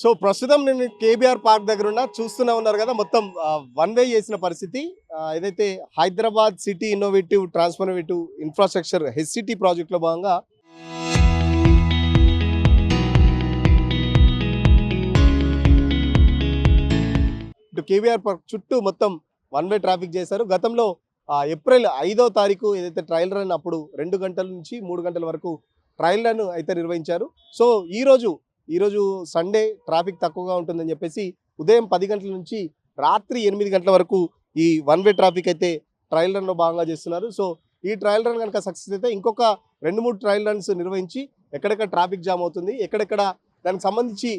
So ప్రస్తుతం నేను KBR park దగ్గర ఉన్న చూస్తూనే ఉన్నారు కదా మొత్తం వన్ వే చేసిన పరిస్థితి. ఏదైతే Hyderabad city innovative transformative infrastructure HCT ప్రాజెక్ట్లో భాగంగా ఇటు కేబీఆర్ పార్క్ చుట్టూ మొత్తం వన్ వే ట్రాఫిక్ చేశారు. గతంలో ఏప్రిల్ 5వ తారీఖు ఏదైతే ట్రయల్ రన్ అప్పుడు 2 గంటల నుంచి 3 గంటల వరకు ట్రయల్ రన్ అయితే నిర్వహించారు. సో ఈరోజు సండే ట్రాఫిక్ తక్కువగా ఉంటుందని చెప్పేసి ఉదయం 10 గంటల నుంచి రాత్రి 8 గంటల వరకు ఈ వన్ వే ట్రాఫిక్ అయితే ట్రయల్ రన్లో భాగంగా చేస్తున్నారు. సో ఈ ట్రయల్ రన్ కనుక సక్సెస్ అయితే ఇంకొక 2-3 ట్రయల్ రన్స్ నిర్వహించి ఎక్కడెక్కడ ట్రాఫిక్ జామ్ అవుతుంది, ఎక్కడెక్కడ దానికి సంబంధించి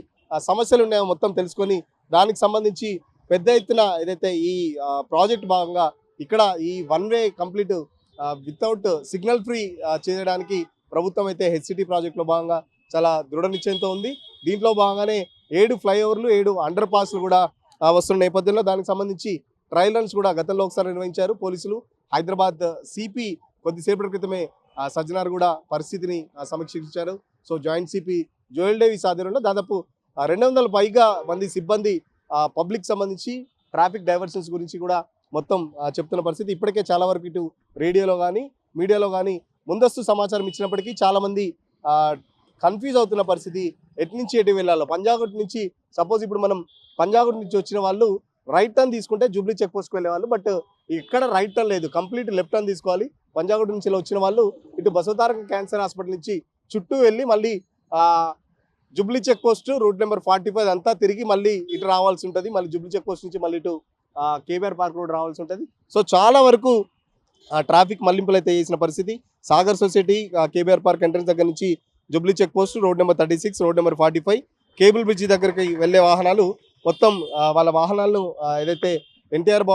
సమస్యలు ఉన్నాయో మొత్తం తెలుసుకొని దానికి సంబంధించి పెద్ద ఎత్తున ఏదైతే ఈ ప్రాజెక్ట్ భాగంగా ఇక్కడ ఈ one way complete without signal free చేయడానికి ప్రభుత్వం అయితే హెచ్సిటీ ప్రాజెక్ట్లో భాగంగా చాలా దృఢ నిశ్చయంతో ఉంది. దీంట్లో భాగంగానే 7 ఫ్లైఓవర్లు 7 అండర్ పాస్లు కూడా వస్తున్న నేపథ్యంలో దానికి సంబంధించి ట్రయల్ రన్స్ కూడా గతంలో ఒకసారి నిర్వహించారు పోలీసులు. హైదరాబాద్ సిపి కొద్దిసేపటి క్రితమే సజ్జనార్ కూడా పరిస్థితిని సమీక్షించారు. So joint CP Joel Davis ఆధ్వర్యంలో దాదాపు 200 పైగా మంది సిబ్బంది పబ్లిక్ సంబంధించి ట్రాఫిక్ డైవర్షన్స్ గురించి కూడా మొత్తం చెప్తున్న పరిస్థితి. ఇప్పటికే చాలా వరకు ఇటు రేడియోలో కానీ మీడియాలో కానీ ముందస్తు సమాచారం ఇచ్చినప్పటికీ చాలామంది కన్ఫ్యూజ్ అవుతున్న పరిస్థితి. ఎటు నుంచి ఎటు వెళ్ళాలో పంజాగుట్ నుంచి సపోజ్ ఇప్పుడు మనం పంజాగుట్ నుంచి వచ్చిన వాళ్ళు రైట్ టర్న్ తీసుకుంటే జూబ్లీ చెక్ పోస్ట్కి వెళ్ళేవాళ్ళు, బట్ ఇక్కడ రైట్ టర్న్ లేదు, కంప్లీట్ లెఫ్ట్ టర్న్ తీసుకోవాలి. పంజాగుట్ నుంచి వచ్చిన వాళ్ళు ఇటు బసవతారక క్యాన్సర్ హాస్పిటల్ నుంచి చుట్టూ వెళ్ళి మళ్ళీ jubilee check post route number 45 అంతా తిరిగి మళ్ళీ ఇటు రావాల్సి ఉంటుంది. మళ్ళీ జూబ్లీ చెక్ పోస్ట్ నుంచి మళ్ళీ ఇటు కేబీఆర్ పార్క్ రోడ్ రావాల్సి ఉంటుంది. సో చాలా వరకు ట్రాఫిక్ మళ్లింపులు అయితే చేసిన పరిస్థితి. Sagar society KBR park entrance దగ్గర నుంచి jubilee check post road number 36 road number 45 cable bridge దగ్గరికి వెళ్ళే వాహనాలు మొత్తం వాళ్ళ వాహనాలను ఏదైతే ఎన్టీఆర్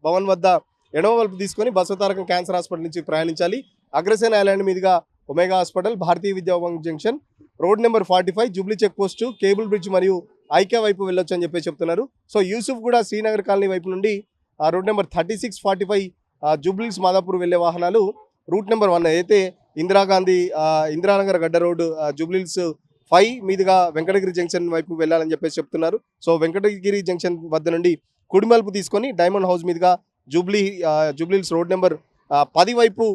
భవన్ వద్ద ఎడమ వైపు తీసుకొని బసవతారకం క్యాన్సర్ హాస్పిటల్ నుంచి ప్రయాణించాలి. అగ్రసేన ఐలాండ్ మీదుగా omega hospital, Bharatiya Vidyabhavan junction, road number 45 Jubilee check post, cable bridge మరియు ఐక్య వైపు వెళ్ళొచ్చు అని చెప్పి చెప్తున్నారు. సో యూసుఫ్ కూడా శ్రీనగర్ కాలనీ వైపు నుండి రోడ్ నెంబర్ 36, 45 జూబ్లీస్ మాదాపూర్ వెళ్ళే వాహనాలు రూట్ నెంబర్ 1 అయితే ఇందిరానగర్ గడ్డ రోడ్డు జూబ్లీస్ 5 మీదుగా వెంకటగిరి జంక్షన్ వైపు వెళ్ళాలని చెప్పేసి చెప్తున్నారు. సో వెంకటగిరి జంక్షన్ వద్ద నుండి కుడిమలుపు తీసుకొని డైమండ్ హౌస్ మీదుగా జూబ్లీస్ రోడ్ నెంబర్ 10 వైపు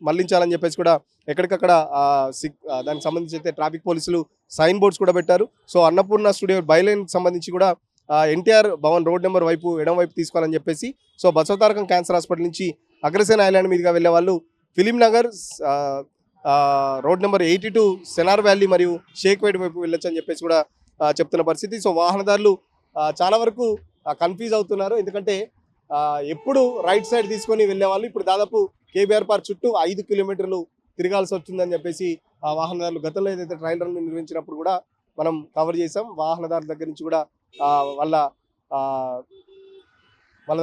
మళ్లించాలని చెప్పేసి కూడా ఎక్కడికక్కడ దానికి సంబంధించి అయితే ట్రాఫిక్ పోలీసులు సైన్ బోర్డ్స్ కూడా పెట్టారు. సో అన్నపూర్ణ స్టూడియో బైలైన్కి సంబంధించి కూడా ఎన్టీఆర్ భవన్ రోడ్ నెంబర్ వైపు ఎడమ వైపు తీసుకోవాలని చెప్పేసి, సో బసవతారకం క్యాన్సర్ హాస్పిటల్ నుంచి అగ్రసేన ఐలాండ్ మీదుగా వెళ్ళే వాళ్ళు ఫిలిం నగర్ రోడ్ నెంబర్ 82 సెనార్ వ్యాలీ మరియు షేక్వేట్ వైపు వెళ్ళొచ్చు అని చెప్పేసి కూడా చెప్తున్న పరిస్థితి. సో వాహనదారులు చాలా వరకు కన్ఫ్యూజ్ అవుతున్నారు. ఎందుకంటే ఎప్పుడు రైట్ సైడ్ తీసుకొని వెళ్ళే వాళ్ళు ఇప్పుడు దాదాపు కేబీఆర్ పార్క్ చుట్టూ 5 కిలోమీటర్లు తిరగాల్సి వస్తుందని చెప్పేసి వాహనదారులు గతంలో ఏదైతే ట్రయల్ రన్ నిర్వహించినప్పుడు కూడా మనం కవర్ చేసాం. వాహనదారుల దగ్గర నుంచి కూడా వాళ్ళ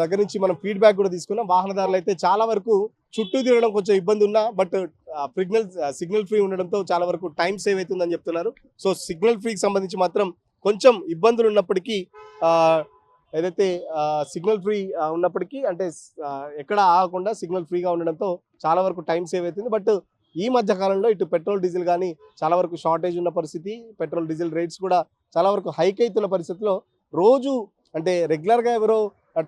దగ్గర నుంచి మనం ఫీడ్బ్యాక్ కూడా తీసుకున్నాం. వాహనదారులు అయితే చాలా వరకు చుట్టూ తిరగడం కొంచెం ఇబ్బంది ఉన్నా బట్ సిగ్నల్ ఫ్రీ ఉండడంతో చాలా వరకు టైం సేవ్ అవుతుందని చెప్తున్నారు. సో సిగ్నల్ ఫ్రీకి సంబంధించి మాత్రం కొంచెం ఇబ్బందులు ఉన్నప్పటికీ ఏదైతే సిగ్నల్ ఫ్రీ ఉన్నప్పటికీ అంటే ఎక్కడ ఆగకుండా సిగ్నల్ ఫ్రీగా ఉండడంతో చాలా వరకు టైం సేవ్ అవుతుంది. బట్ ఈ మధ్య కాలంలో ఇటు పెట్రోల్ డీజిల్ కానీ చాలా వరకు షార్టేజ్ ఉన్న పరిస్థితి, పెట్రోల్ డీజిల్ రేట్స్ కూడా చాలా వరకు హైక్ అవుతున్న పరిస్థితిలో రోజు అంటే రెగ్యులర్గా ఎవరో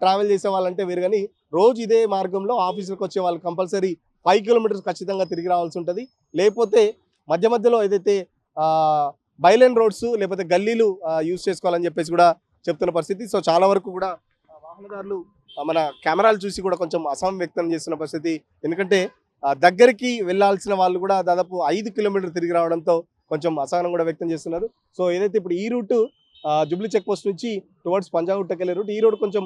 ట్రావెల్ చేసే వాళ్ళంటే వేరు, కానీ రోజు ఇదే మార్గంలో ఆఫీసులకు వచ్చే వాళ్ళు కంపల్సరీ 5 కిలోమీటర్స్ ఖచ్చితంగా తిరిగి రావాల్సి ఉంటుంది. లేకపోతే మధ్యలో ఏదైతే బైలైన్ రోడ్స్ లేకపోతే గల్లీలు యూజ్ చేసుకోవాలని చెప్పేసి కూడా చెప్తున్న పరిస్థితి. సో చాలా వరకు కూడా వాహనదారులు మన కెమెరాలు చూసి కూడా కొంచెం అసహనం వ్యక్తం చేస్తున్న పరిస్థితి. ఎందుకంటే దగ్గరికి వెళ్ళాల్సిన వాళ్ళు కూడా దాదాపు 5 కిలోమీటర్లు తిరిగి రావడంతో కొంచెం అసహనం కూడా వ్యక్తం చేస్తున్నారు. సో ఏదైతే ఇప్పుడు ఈ రూటు జూబ్లీ చెక్ పోస్ట్ నుంచి టువర్డ్స్ పంజాగుట్టకి వెళ్ళే రూట్, ఈ రోడ్ కొంచెం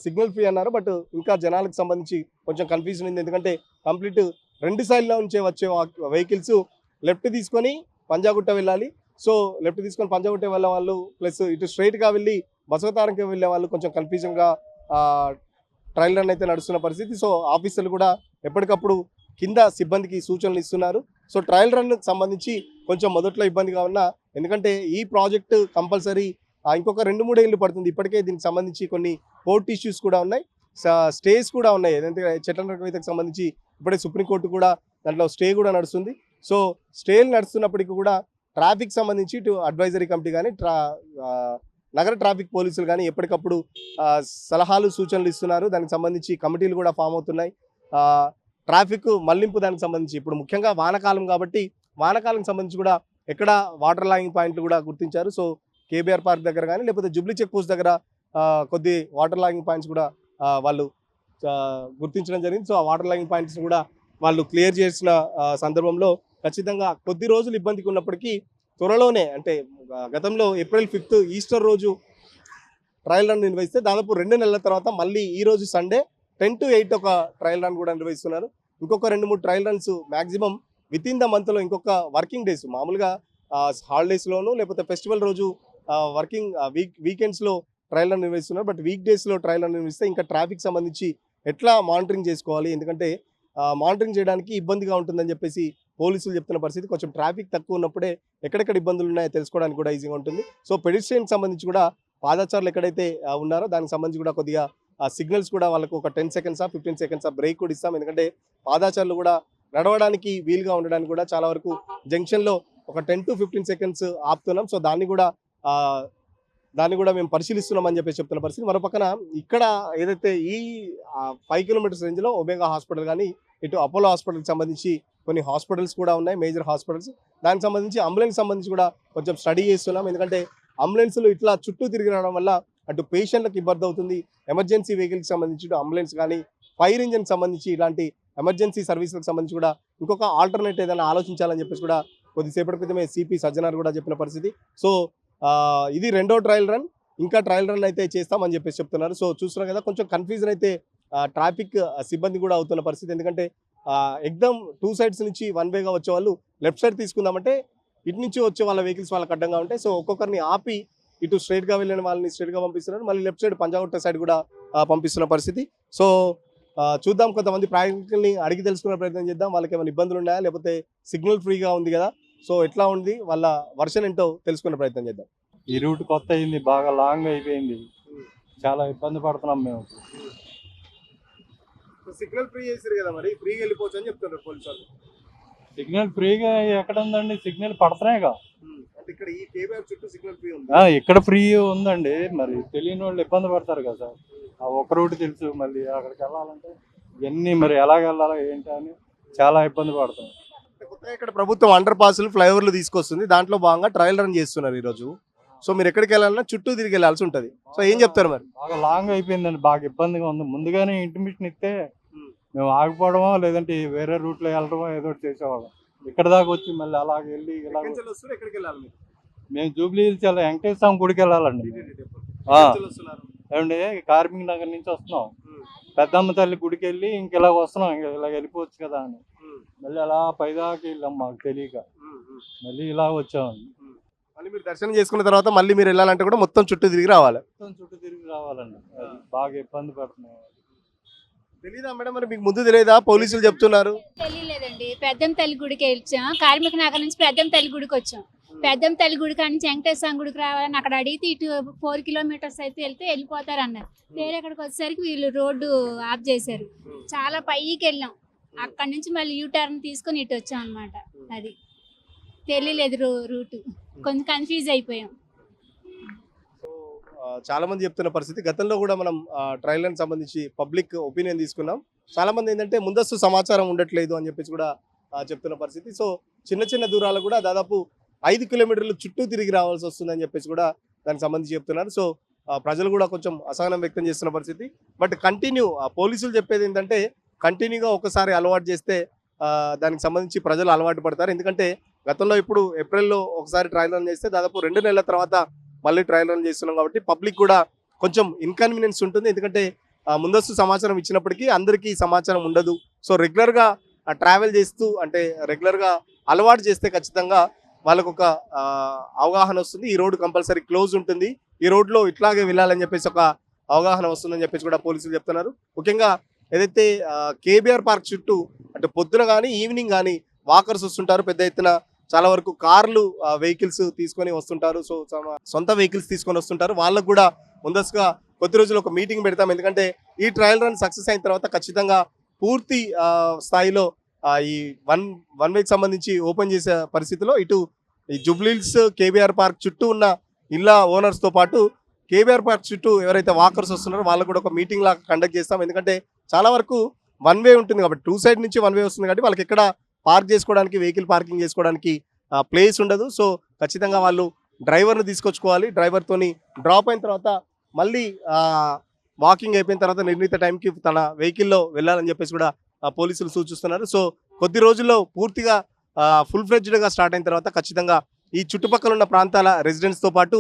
సిగ్నల్ ఫ్రీ అన్నారు. బట్ ఇంకా జనాలకు సంబంధించి కొంచెం కన్ఫ్యూజన్ ఉంది. ఎందుకంటే కంప్లీట్ 2 సైడ్ల నుంచే వచ్చే వెహికల్స్ లెఫ్ట్ తీసుకొని పంజాగుట్ట వెళ్ళాలి. సో లెఫ్ట్ తీసుకొని పంజాగుట్ట వెళ్ళే వాళ్ళు ప్లస్ ఇటు స్ట్రైట్గా వెళ్ళి బసవతారకం వెళ్ళే వాళ్ళు కొంచెం కన్ఫ్యూజన్గా ట్రయల్ రన్ అయితే నడుస్తున్న పరిస్థితి. సో ఆఫీసర్లు కూడా ఎప్పటికప్పుడు కింద సిబ్బందికి సూచనలు ఇస్తున్నారు. సో ట్రయల్ రన్కి సంబంధించి కొంచెం మొదట్లో ఇబ్బందిగా ఉన్నా, ఎందుకంటే ఈ ప్రాజెక్టు కంపల్సరీ ఇంకొక 2-3 ఏళ్ళు పడుతుంది. ఇప్పటికే దీనికి సంబంధించి కొన్ని కోర్టు ఇష్యూస్ కూడా ఉన్నాయి, స్టేస్ కూడా ఉన్నాయి. ఏదంటే చట్టం రకవేతకు సంబంధించి ఇప్పుడే సుప్రీంకోర్టు కూడా దాంట్లో స్టే కూడా నడుస్తుంది. సో స్టేలు నడుస్తున్నప్పటికీ కూడా ట్రాఫిక్ సంబంధించి ఇటు అడ్వైజరీ కమిటీ కానీ నగర ట్రాఫిక్ పోలీసులు కానీ ఎప్పటికప్పుడు సలహాలు సూచనలు ఇస్తున్నారు. దానికి సంబంధించి కమిటీలు కూడా ఫామ్ అవుతున్నాయి. ట్రాఫిక్ మళ్లింపు దానికి సంబంధించి ఇప్పుడు ముఖ్యంగా వానాకాలం కాబట్టి వానాకాలం సంబంధించి కూడా ఎక్కడ వాటర్ లాగింగ్ పాయింట్లు కూడా గుర్తించారు. సో కేబీఆర్ పార్క్ దగ్గర కానీ లేకపోతే జూబ్లీ చెక్ పోస్ట్ దగ్గర కొద్ది వాటర్ లాగింగ్ పాయింట్స్ కూడా వాళ్ళు గుర్తించడం జరిగింది. సో ఆ వాటర్ లాగింగ్ పాయింట్స్ కూడా వాళ్ళు క్లియర్ చేసిన సందర్భంలో ఖచ్చితంగా కొద్ది రోజులు ఇబ్బందికి ఉన్నప్పటికీ త్వరలోనే అంటే గతంలో ఏప్రిల్ 5 ఈస్టర్ రోజు ట్రయల్ రన్ నిర్వహిస్తే దాదాపు 2 నెలల తర్వాత మళ్ళీ ఈ రోజు సండే 10 to 8 ఒక ట్రయల్ రన్ కూడా నిర్వహిస్తున్నారు. ఇంకొక 2-3 trial runs maximum with in the మంత్లో ఇంకొక వర్కింగ్ డేస్ మామూలుగా హాలిడేస్లోను లేకపోతే ఫెస్టివల్ రోజు వర్కింగ్ వీకెండ్స్లో ట్రయల్ రన్ నిర్వహిస్తున్నారు. బట్ వీక్ డేస్లో ట్రయల్ రన్ నిర్వహిస్తే ఇంకా ట్రాఫిక్ సంబంధించి ఎట్లా మానిటరింగ్ చేసుకోవాలి, ఎందుకంటే మానిటరింగ్ చేయడానికి ఇబ్బందిగా ఉంటుందని చెప్పేసి పోలీసులు చెప్తున్న పరిస్థితి. కొంచెం ట్రాఫిక్ తక్కువ ఉన్నప్పుడే ఎక్కడెక్కడ ఇబ్బందులు ఉన్నాయో తెలుసుకోవడానికి కూడా ఈజీగా ఉంటుంది. సో పెడిస్ట్రియన్కి సంబంధించి కూడా పాదచారులు ఎక్కడైతే ఉన్నారో దానికి సంబంధించి కూడా కొద్దిగా సిగ్నల్స్ కూడా వాళ్ళకు ఒక 10 seconds 15 seconds బ్రేక్ కూడా ఇస్తాం. ఎందుకంటే పాదచారులు కూడా నడవడానికి వీలుగా ఉండడానికి కూడా చాలా వరకు జంక్షన్లో ఒక 10 to 15 seconds ఆపుతున్నాం. సో దాన్ని కూడా మేము పరిశీలిస్తున్నామని చెప్పేసి చెప్తున్న పరిస్థితి. మరోపక్కన ఇక్కడ ఏదైతే ఈ 5 kilometers రేంజ్లో ఒమేగా హాస్పిటల్ కానీ ఇటు అపోలో హాస్పిటల్కి సంబంధించి కొన్ని హాస్పిటల్స్ కూడా ఉన్నాయి, మేజర్ హాస్పిటల్స్. దానికి సంబంధించి అంబులెన్స్ సంబంధించి కూడా కొంచెం స్టడీ చేస్తున్నాం. ఎందుకంటే అంబులెన్స్లు ఇట్లా చుట్టూ తిరిగి రావడం వల్ల అటు పేషెంట్లకు ఇబ్బంది అవుతుంది. ఎమర్జెన్సీ వెహికల్కి సంబంధించి అంబులెన్స్ కానీ ఫైర్ ఇంజిన్కి సంబంధించి ఇలాంటి ఎమర్జెన్సీ సర్వీసులకు సంబంధించి కూడా ఇంకొక ఆల్టర్నేట్ ఏదైనా ఆలోచించాలని చెప్పేసి కూడా కొద్దిసేపటి క్రితమే సిపి సజ్జనార్ కూడా చెప్పిన పరిస్థితి. సో ఇది 2వ ట్రయల్ రన్, ఇంకా ట్రయల్ రన్ అయితే చేస్తామని చెప్పేసి చెప్తున్నారు. సో చూస్తున్నారు కదా, కొంచెం కన్ఫ్యూజన్ అయితే ట్రాఫిక్ సిబ్బంది కూడా అవుతున్న పరిస్థితి. ఎందుకంటే ఎగ్దమ్ 2 sides నుంచి 1 way వచ్చే వాళ్ళు లెఫ్ట్ సైడ్ తీసుకుందామంటే ఇటు నుంచి వచ్చే వాళ్ళ వెహికల్స్ వాళ్ళకి అడ్డంగా ఉంటాయి. సో ఒక్కొక్కరిని ఆపి ఇటు స్ట్రైట్గా వెళ్ళిన వాళ్ళని స్ట్రైట్గా పంపిస్తున్నారు, మళ్ళీ లెఫ్ట్ సైడ్ పంజాగుట్ట సైడ్ కూడా పంపిస్తున్న పరిస్థితి. సో చూద్దాం, కొంతమంది ప్రయాణికుల్ని అడిగి తెలుసుకునే ప్రయత్నం చేద్దాం. వాళ్ళకి ఏమైనా ఇబ్బందులు ఉన్నాయా, లేకపోతే సిగ్నల్ ఫ్రీగా ఉంది కదా, సో ఎట్లా ఉంది వాళ్ళ వర్షన్ ఏంటో తెలుసుకునే ప్రయత్నం చేద్దాం. ఈ రూట్ కొత్త అయింది, బాగా లాంగ్ అయిపోయింది, చాలా ఇబ్బంది పడుతున్నాం మేము. సిగ్నల్ ఫ్రీ చేశారు కదా, మరి ఫ్రీగా వెళ్ళిపోవచ్చు అని చెప్తున్నారు పోలీసు వాళ్ళు. సిగ్నల్ ఫ్రీగా ఎక్కడ ఉందండి, సిగ్నల్ పడుతున్నాయిగా. అంటే ఇక్కడ ఈ కేబీఆర్ చుట్టూ సిగ్నల్ ఫ్రీ ఉంది, ఇక్కడ ఫ్రీ ఉందండి. మరి తెలియని వాళ్ళు ఇబ్బంది పడతారు కదా సార్. ఆ ఒక రూట్ తెలుసు, మళ్ళీ అక్కడికి వెళ్ళాలంటే ఇవన్నీ మరి ఎలాగ వెళ్ళాలో ఏంటి అని చాలా ఇబ్బంది పడుతున్నాం. కొత్తగా ఇక్కడ ప్రభుత్వం అండర్ పాస్లు ఫ్లైఓవర్లు తీసుకొస్తుంది, దాంట్లో భాగంగా ట్రయల్ రన్ చేస్తున్నారు ఈరోజు. సో మీరు ఎక్కడికి వెళ్ళాలన్నా చుట్టూ తిరిగి వెళ్ళాల్సి ఉంటుంది. సో ఏం చెప్తారు మరి? బాగా లాంగ్ అయిపోయిందండి, బాగా ఇబ్బందిగా ఉంది. ముందుగానే ఇంటిమేషన్ ఇస్తే మేము ఆగిపోవడమో లేదంటే వేరే రూట్లో వెళ్ళడమో ఏదో ఒకటి చేసేవాళ్ళం. ఇక్కడ దాకా వచ్చి మళ్ళీ అలాగే వెళ్ళి ఇలా మేము జూబ్లీ హిల్స్ వెంకటేశ్వర స్వామి గుడికి వెళ్ళాలండి. ఏమండి కార్మిక్ నగర్ నుంచి వస్తున్నాం, పెద్దమ్మ తల్లి గుడికి వెళ్ళి ఇంకెలా వస్తున్నాం, ఇలా వెళ్ళిపోవచ్చు కదా అని మళ్ళీ అలా పైదాకి వెళ్ళాం, మాకు తెలియక మళ్ళీ ఇలా వచ్చామండి. మళ్ళీ మీరు దర్శనం చేసుకున్న తర్వాత మళ్ళీ మీరు వెళ్ళాలంటే కూడా మొత్తం చుట్టూ తిరిగి రావాలి. రావాలండి, బాగా ఇబ్బంది పడుతున్నాం. తెలీదా మేడం, మరి మీకు ముందు తెలియదా? పోలీసులు చెప్తున్నారు. తెలియలేదండి, పెద్దమ్మ తల్లి గుడికి వచ్చాం, కార్మిక నగర్ నుంచి పెద్దమ్మ తల్లి గుడికి వచ్చాం. పెద్దమ్మ తల్లి గుడి నుంచి వెంకటేశ్వర స్వామి గుడికి రావాలని అక్కడ అడిగితే ఇటు 4 kilometers అయితే వెళ్తే వెళ్ళిపోతారు అన్నారు. వేరే అక్కడికి వచ్చేసరికి వీళ్ళు రోడ్డు ఆఫ్ చేశారు. చాలా పైకి వెళ్ళాం, అక్కడ నుంచి మళ్ళీ యూటర్న్ తీసుకొని ఇటు వచ్చాం అనమాట. అది తెలియలేదు రూటు, కొంచెం కన్ఫ్యూజ్ అయిపోయాం. చాలా మంది చెప్తున్న పరిస్థితి, గతంలో కూడా మనం ట్రయల్ రన్ సంబంధించి పబ్లిక్ ఒపీనియన్ తీసుకున్నాం. చాలా మంది ఏంటంటే ముందస్తు సమాచారం ఉండట్లేదు అని చెప్పేసి కూడా చెప్తున్న పరిస్థితి. సో చిన్న చిన్న దూరాలు కూడా దాదాపు 5 kilometers చుట్టూ తిరిగి రావాల్సి వస్తుందని చెప్పేసి కూడా దానికి సంబంధించి చెప్తున్నారు. సో ప్రజలు కూడా కొంచెం అసహనం వ్యక్తం చేస్తున్న పరిస్థితి. బట్ కంటిన్యూ పోలీసులు చెప్పేది ఏంటంటే కంటిన్యూగా ఒకసారి అలవాటు చేస్తే దానికి సంబంధించి ప్రజలు అలవాటు పడతారు. ఎందుకంటే గతంలో ఇప్పుడు ఏప్రిల్లో ఒకసారి ట్రయల్ రన్ చేస్తే దాదాపు 2 నెలల తర్వాత మళ్ళీ ట్రయల్ రన్ చేస్తున్నాం కాబట్టి పబ్లిక్ కూడా కొంచెం ఇన్కన్వీనియన్స్ ఉంటుంది. ఎందుకంటే ముందస్తు సమాచారం ఇచ్చినప్పటికీ అందరికీ సమాచారం ఉండదు. సో రెగ్యులర్గా ట్రావెల్ చేస్తూ అంటే రెగ్యులర్గా అలవాటు చేస్తే ఖచ్చితంగా వాళ్ళకు ఒక అవగాహన వస్తుంది. ఈ రోడ్డు కంపల్సరీ క్లోజ్ ఉంటుంది, ఈ రోడ్లో ఇట్లాగే వెళ్ళాలని చెప్పేసి ఒక అవగాహన వస్తుందని చెప్పేసి కూడా పోలీసులు చెప్తున్నారు. ముఖ్యంగా ఏదైతే కేబీఆర్ పార్క్ చుట్టూ అంటే పొద్దున కానీ ఈవినింగ్ కానీ వాకర్స్ వస్తుంటారు పెద్ద ఎత్తున. చాలా వరకు కార్లు వెహికల్స్ తీసుకొని వస్తుంటారు, సో సొంత వెహికల్స్ తీసుకొని వస్తుంటారు. వాళ్ళకు కూడా ముందస్తుగా కొద్ది రోజులు ఒక మీటింగ్ పెడతాం. ఎందుకంటే ఈ ట్రయల్ రన్ సక్సెస్ అయిన తర్వాత ఖచ్చితంగా పూర్తి స్థాయిలో ఈ వన్ వేకి సంబంధించి ఓపెన్ చేసే పరిస్థితిలో ఇటు ఈ జూబ్లీహిల్స్ కేబీఆర్ పార్క్ చుట్టూ ఉన్న ఇళ్ళ ఓనర్స్తో పాటు కేబీఆర్ పార్క్ చుట్టూ ఎవరైతే వాకర్స్ వస్తున్నారో వాళ్ళకు కూడా ఒక మీటింగ్ లాగా కండక్ట్ చేస్తాం. ఎందుకంటే చాలా వరకు వన్ వే ఉంటుంది కాబట్టి, టూ సైడ్ నుంచి వన్ వే వస్తుంది కాబట్టి వాళ్ళకి ఎక్కడ పార్క్ చేసుకోవడానికి, వెహికల్ పార్కింగ్ చేసుకోవడానికి ప్లేస్ ఉండదు. సో ఖచ్చితంగా వాళ్ళు డ్రైవర్ని తీసుకొచ్చుకోవాలి. డ్రైవర్తోని డ్రాప్ అయిన తర్వాత మళ్ళీ వాకింగ్ అయిపోయిన తర్వాత నిర్ణీత టైంకి తన వెహికల్లో వెళ్ళాలని చెప్పేసి కూడా పోలీసులు సూచిస్తున్నారు. సో కొద్ది రోజుల్లో పూర్తిగా ఫుల్ ఫ్లెడ్జ్డ్గా స్టార్ట్ అయిన తర్వాత ఖచ్చితంగా ఈ చుట్టుపక్కల ఉన్న ప్రాంతాల రెసిడెంట్స్తో పాటు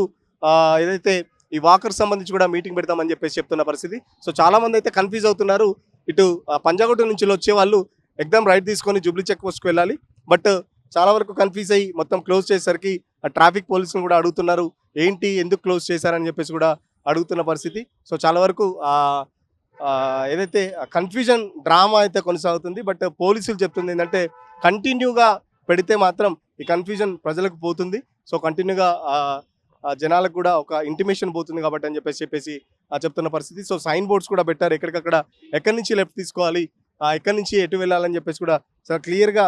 ఏదైతే ఈ వాకర్స్ సంబంధించి కూడా మీటింగ్ పెడతామని చెప్పేసి చెప్తున్న పరిస్థితి. సో చాలామంది అయితే కన్ఫ్యూజ్ అవుతున్నారు. ఇటు పంజాగుట్ట నుంచి వచ్చే వాళ్ళు ఎగ్జామ్ రైట్ తీసుకొని జూబ్లీ చెక్ పోస్ట్కి వెళ్ళాలి. బట్ చాలా వరకు కన్ఫ్యూజ్ అయ్యి మొత్తం క్లోజ్ చేసేసరికి ట్రాఫిక్ పోలీసులు కూడా అడుగుతున్నారు, ఏంటి ఎందుకు క్లోజ్ చేశారని చెప్పేసి కూడా అడుగుతున్న పరిస్థితి. సో చాలా వరకు ఏదైతే కన్ఫ్యూజన్ డ్రామా అయితే కొనసాగుతుంది. బట్ పోలీసులు చెప్తుంది ఏంటంటే కంటిన్యూగా పెడితే మాత్రం ఈ కన్ఫ్యూజన్ ప్రజలకు పోతుంది. సో కంటిన్యూగా జనాలకు కూడా ఒక ఇంటిమేషన్ పోతుంది కాబట్టి అని చెప్పేసి చెప్తున్న పరిస్థితి. సో సైన్ బోర్డ్స్ కూడా పెట్టారు, ఎక్కడికక్కడ ఎక్కడి నుంచి లెఫ్ట్ తీసుకోవాలి, ఎక్కడి నుంచి ఎటు వెళ్ళాలని చెప్పేసి కూడా చాలా క్లియర్గా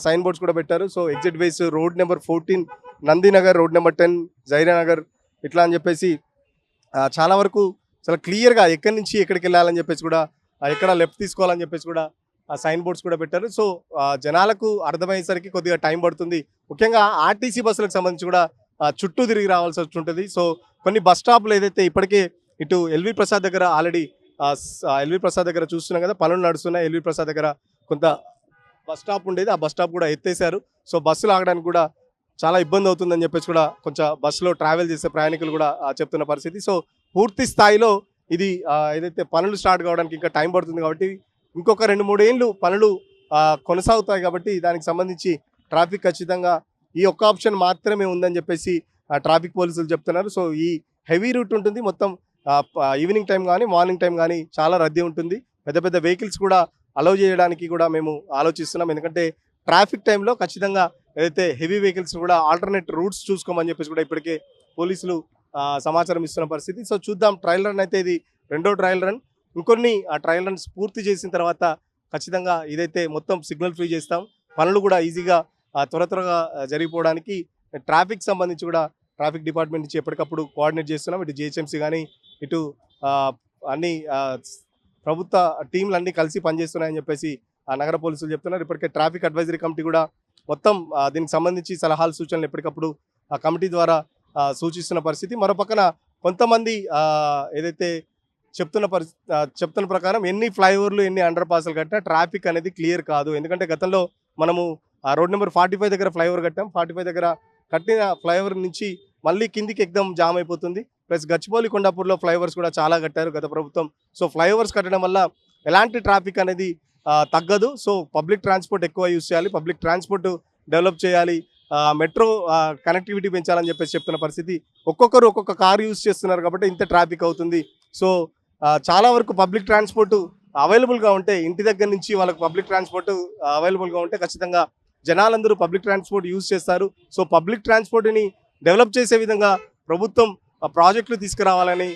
సైన్ బోర్డ్స్ కూడా పెట్టారు. So exit ways road number 14 Nandinagar, road number 10 జైరానగర్ ఇట్లా అని చెప్పేసి చాలా వరకు చాలా క్లియర్గా ఎక్కడి నుంచి ఎక్కడికి వెళ్ళాలని చెప్పేసి కూడా ఎక్కడ లెఫ్ట్ తీసుకోవాలని చెప్పేసి కూడా సైన్ బోర్డ్స్ కూడా పెట్టారు. సో జనాలకు అర్థమయ్యేసరికి కొద్దిగా టైం పడుతుంది. ముఖ్యంగా ఆర్టీసీ బస్సులకు సంబంధించి కూడా చుట్టూ తిరిగి రావాల్సి ఉంటుంది. సో కొన్ని బస్ స్టాప్లు ఏదైతే ఇప్పటికే ఇటు ఎల్వి ప్రసాద్ దగ్గర ఆల్రెడీ ఎల్వి ప్రసాద్ దగ్గర చూస్తున్నాం కదా, పనులు నడుస్తున్నాయి. ఎల్వి ప్రసాద్ దగ్గర కొంత బస్ స్టాప్ ఉండేది, ఆ బస్ స్టాప్ కూడా ఎత్తేసారు. సో బస్సులు ఆగడానికి కూడా చాలా ఇబ్బంది అవుతుందని చెప్పేసి కూడా కొంచెం బస్సులో ట్రావెల్ చేసే ప్రయాణికులు కూడా చెప్తున్న పరిస్థితి. సో పూర్తి స్థాయిలో ఇది ఏదైతే పనులు స్టార్ట్ కావడానికి ఇంకా టైం పడుతుంది కాబట్టి ఇంకొక 2-3 ఏళ్ళు పనులు కొనసాగుతాయి కాబట్టి దానికి సంబంధించి ట్రాఫిక్ ఖచ్చితంగా ఈ ఒక్క ఆప్షన్ మాత్రమే ఉందని చెప్పేసి ట్రాఫిక్ పోలీసులు చెప్తున్నారు. సో ఈ హెవీ రూట్ ఉంటుంది మొత్తం, ఈవినింగ్ టైం కానీ మార్నింగ్ టైం కానీ చాలా రద్దీ ఉంటుంది. పెద్ద పెద్ద వెహికల్స్ కూడా అలౌ చేయడానికి కూడా మేము ఆలోచిస్తున్నాం. ఎందుకంటే ట్రాఫిక్ టైంలో ఖచ్చితంగా ఏదైతే హెవీ వెహికల్స్ కూడా ఆల్టర్నేట్ రూట్స్ చూసుకోమని చెప్పేసి కూడా ఇప్పటికే పోలీసులు సమాచారం ఇస్తున్న పరిస్థితి. సో చూద్దాం, ట్రయల్ రన్ అయితే ఇది 2వ ట్రయల్ రన్. ఇంకొన్ని ట్రయల్ రన్స్ పూర్తి చేసిన తర్వాత ఖచ్చితంగా ఇదైతే మొత్తం సిగ్నల్ ఫ్రీ చేస్తాం. పనులు కూడా ఈజీగా త్వరగా జరిగిపోవడానికి ట్రాఫిక్ సంబంధించి కూడా ట్రాఫిక్ డిపార్ట్మెంట్ నుంచి ఎప్పటికప్పుడు కోఆర్డినేట్ చేస్తున్నాం. ఇటు జిహెచ్ఎంసీ కానీ ఇటు అన్ని ప్రభుత్వ టీంలు అన్నీ కలిసి పనిచేస్తున్నాయని చెప్పేసి నగర పోలీసులు చెప్తున్నారు. ఇప్పటికే ట్రాఫిక్ అడ్వైజరీ కమిటీ కూడా మొత్తం దీనికి సంబంధించి సలహాలు సూచనలు ఎప్పటికప్పుడు ఆ కమిటీ ద్వారా సూచిస్తున్న పరిస్థితి. మరోపక్కన కొంతమంది ఏదైతే చెప్తున్న ప్రకారం ఎన్ని ఫ్లైఓవర్లు ఎన్ని అండర్ పాస్లు కట్టినా ట్రాఫిక్ అనేది క్లియర్ కాదు. ఎందుకంటే గతంలో మనము రోడ్ నెంబర్ 45 దగ్గర ఫ్లైఓవర్ కట్టాం. 45 దగ్గర కట్టిన ఫ్లైఓవర్ నుంచి మళ్ళీ కిందికి ఎగ్దం జామ్ అయిపోతుంది. ప్లస్ గచ్చిబౌలి కొండాపూర్లో ఫ్లైఓవర్స్ కూడా చాలా కట్టారు గత ప్రభుత్వం. సో ఫ్లైఓవర్స్ కట్టడం వల్ల ఎలాంటి ట్రాఫిక్ అనేది తగ్గదు. సో పబ్లిక్ ట్రాన్స్పోర్ట్ ఎక్కువ యూజ్ చేయాలి, పబ్లిక్ ట్రాన్స్పోర్ట్ డెవలప్ చేయాలి, మెట్రో కనెక్టివిటీ పెంచాలని చెప్పేసి చెప్తున్న పరిస్థితి. ఒక్కొక్కరు ఒక్కొక్క కారు యూజ్ చేస్తున్నారు కాబట్టి ఇంత ట్రాఫిక్ అవుతుంది. సో చాలా వరకు పబ్లిక్ ట్రాన్స్పోర్ట్ అవైలబుల్గా ఉంటే, ఇంటి దగ్గర నుంచి వాళ్ళకి పబ్లిక్ ట్రాన్స్పోర్ట్ అవైలబుల్గా ఉంటే ఖచ్చితంగా జనాలందరూ పబ్లిక్ ట్రాన్స్పోర్ట్ యూజ్ చేస్తారు. సో పబ్లిక్ ట్రాన్స్పోర్ట్ని డెవలప్ చేసే విధంగా ప్రభుత్వం ప్రాజెక్టులు తీసుకురావాలని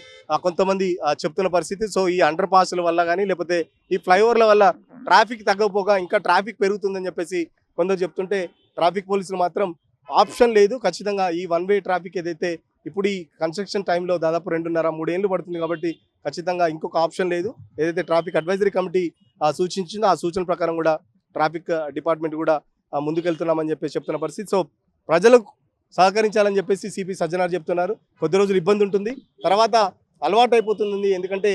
కొంతమంది చెప్తున్న పరిస్థితి. సో ఈ అండర్ పాస్ల వల్ల కానీ లేకపోతే ఈ ఫ్లైఓవర్ల వల్ల ట్రాఫిక్ తగ్గకపోగా ఇంకా ట్రాఫిక్ పెరుగుతుందని చెప్పేసి కొందరు చెప్తుంటే ట్రాఫిక్ పోలీసులు మాత్రం ఆప్షన్ లేదు, ఖచ్చితంగా ఈ వన్ వే ట్రాఫిక్ ఏదైతే ఇప్పుడు ఈ కన్స్ట్రక్షన్ టైంలో దాదాపు 2.5-3 ఏళ్ళు పడుతుంది కాబట్టి ఖచ్చితంగా ఇంకొక ఆప్షన్ లేదు. ఏదైతే ట్రాఫిక్ అడ్వైజరీ కమిటీ సూచించిందో ఆ సూచన ప్రకారం కూడా ట్రాఫిక్ డిపార్ట్మెంట్ కూడా ముందుకెళ్తున్నామని చెప్పేసి చెప్తున్న పరిస్థితి. సో ప్రజలకు సహకరించాలని చెప్పేసి సిపి సజ్జనార్ చెప్తున్నారు. కొద్ది రోజులు ఇబ్బంది ఉంటుంది, తర్వాత అలవాటు అయిపోతుంది. ఎందుకంటే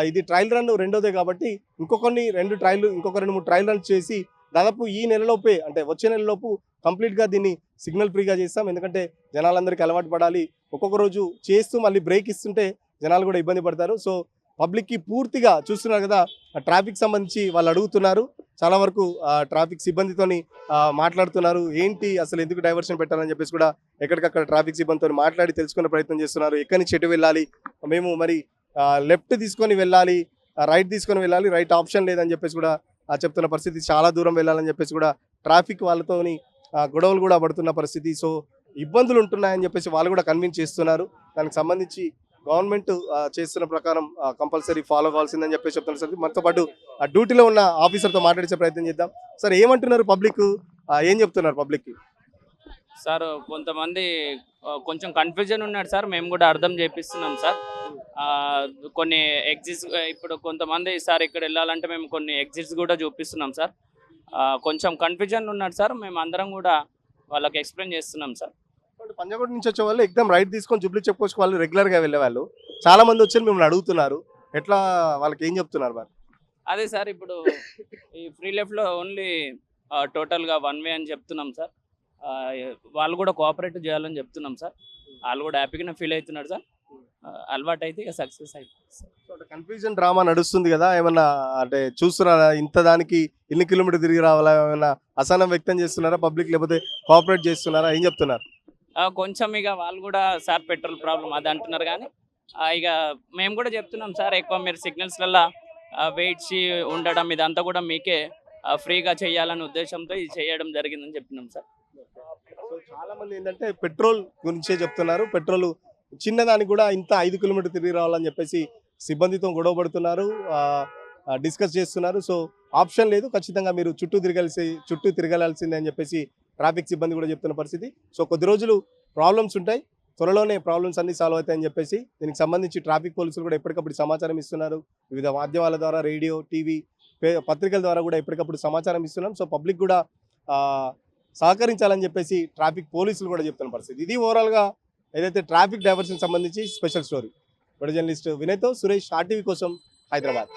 ఇది ట్రయల్ రన్ 2వదే కాబట్టి ఇంకొక 2-3 ట్రయల్ రన్స్ చేసి దాదాపు ఈ నెలలోపే అంటే వచ్చే నెలలోపు కంప్లీట్గా దీన్ని సిగ్నల్ ఫ్రీగా చేస్తాం. ఎందుకంటే జనాలందరికీ అలవాటు పడాలి. ఒక్కొక్క రోజు చేస్తూ మళ్ళీ బ్రేక్ ఇస్తుంటే జనాలు కూడా ఇబ్బంది పడతారు. సో పబ్లిక్కి పూర్తిగా చూస్తున్నారు కదా, ట్రాఫిక్ సంబంధించి వాళ్ళు అడుగుతున్నారు. చాలా వరకు ట్రాఫిక్ సిబ్బందితోని మాట్లాడుతున్నారు, ఏంటి అసలు ఎందుకు డైవర్షన్ పెట్టాలని చెప్పేసి కూడా ఎక్కడికక్కడ ట్రాఫిక్ సిబ్బందితో మాట్లాడి తెలుసుకునే ప్రయత్నం చేస్తున్నారు. ఎక్కడి నుంచి ఎటు వెళ్ళాలి, మేము మరి లెఫ్ట్ తీసుకొని వెళ్ళాలి, రైట్ తీసుకొని వెళ్ళాలి, రైట్ ఆప్షన్ లేదని చెప్పేసి కూడా చెప్తున్న పరిస్థితి. చాలా దూరం వెళ్ళాలని చెప్పేసి కూడా ట్రాఫిక్ వాళ్ళతోని గొడవలు కూడా పడుతున్న పరిస్థితి. సో ఇబ్బందులు ఉంటున్నాయని చెప్పేసి వాళ్ళు కూడా కన్విన్స్ చేస్తున్నారు. దానికి సంబంధించి గవర్నమెంట్ చేస్తున్న ప్రకారం కంపల్సరీ ఫాలో కావాల్సిందని చెప్పేసి చెప్తున్నారు. సార్ మనతో పాటు డ్యూటీలో ఉన్న ఆఫీసర్తో మాట్లాడించే ప్రయత్నం చేద్దాం. సార్ ఏమంటున్నారు పబ్లిక్, ఏం చెప్తున్నారు పబ్లిక్కి? సార్ కొంతమంది కొంచెం కన్ఫ్యూజన్ ఉన్నాడు సార్. మేము కూడా అర్థం చేపిస్తున్నాం సార్. ఆ, కొన్ని ఎగ్జిట్స్ ఇప్పుడు కొంతమంది సార్ ఇక్కడ వెళ్ళాలంటే మేము కొన్ని ఎగ్జిట్స్ కూడా చూపిస్తున్నాం సార్. కొంచెం కన్ఫ్యూజన్ ఉన్నాడు సార్. మేము అందరం కూడా వాళ్ళకి ఎక్స్ప్లెయిన్ చేస్తున్నాం సార్. ఇప్పుడు పంజాగుట్ట నుంచి వచ్చే వాళ్ళు ఎగ్జామ్ రైట్ తీసుకొని జూబ్లీ చెక్ పోస్ట్ వాళ్ళు రెగ్యులర్గా వెళ్ళే వాళ్ళు చాలా మంది వచ్చి మిమ్మల్ని అడుగుతున్నారు. ఎట్లా వాళ్ళకి ఏం చెప్తున్నారు మరి? అదే సార్, ఇప్పుడు ఈ ఫ్రీ లెఫ్ట్లో ఓన్లీ టోటల్గా 1 వే అని చెప్తున్నాం సార్. ఆ, వాళ్ళు కూడా కోఆపరేట్ చేయాలని చెప్తున్నాం సార్. వాళ్ళు కూడా హ్యాపీగానే ఫీల్ అవుతున్నారు సార్. అలవాటు అయితే ఇక సక్సెస్ అయిపోతుంది సార్. కన్ఫ్యూజన్ డ్రామా నడుస్తుంది కదా, ఏమన్నా అంటే చూస్తున్నారా ఇంత దానికి ఎన్ని కిలోమీటర్ తిరిగి రావాలా, ఏమన్నా అసహనం వ్యక్తం చేస్తున్నారా పబ్లిక్, లేకపోతే కోఆపరేట్ చేస్తున్నారా, ఏం చెప్తున్నారు? కొంచెం ఇక వాళ్ళు కూడా సార్ పెట్రోల్ ప్రాబ్లం అది అంటున్నారు, కానీ ఇక మేము కూడా చెప్తున్నాం సార్, ఎక్కువ మీరు సిగ్నల్స్లలో వెయిట్ ఉండడం ఇదంతా కూడా మీకే ఫ్రీగా చేయాలనే ఉద్దేశంతో ఇది చేయడం జరిగిందని చెప్పినాం సార్. సో చాలా మంది ఏంటంటే పెట్రోల్ గురించే చెప్తున్నారు. పెట్రోల్ చిన్నదానికి కూడా ఇంత 5 కిలోమీటర్ తిరిగి రావాలని చెప్పేసి సిబ్బందితో గొడవ పడుతున్నారు, డిస్కస్ చేస్తున్నారు. సో ఆప్షన్ లేదు, ఖచ్చితంగా మీరు చుట్టూ తిరగాల్సిందే అని చెప్పేసి ట్రాఫిక్ సిబ్బంది కూడా చెప్తున్న పరిస్థితి. సో కొద్ది రోజులు ప్రాబ్లమ్స్ ఉంటాయి, త్వరలోనే ప్రాబ్లమ్స్ అన్ని సాల్వ్ అవుతాయని చెప్పేసి దీనికి సంబంధించి ట్రాఫిక్ పోలీసులు కూడా ఎప్పటికప్పుడు సమాచారం ఇస్తున్నారు. వివిధ మాధ్యమాల ద్వారా, రేడియో, టీవీ, పత్రికల ద్వారా కూడా ఎప్పటికప్పుడు సమాచారం ఇస్తున్నాం. సో పబ్లిక్ కూడా సహకరించాలని చెప్పేసి ట్రాఫిక్ పోలీసులు కూడా చెప్తున్న పరిస్థితి. ఇది ఓవరాల్గా ఏదైతే ట్రాఫిక్ డైవర్షన్ సంబంధించి స్పెషల్ స్టోరీ. వీడియో జర్నలిస్ట్ వినయ్తో సురేష్, RTV కోసం, హైదరాబాద్.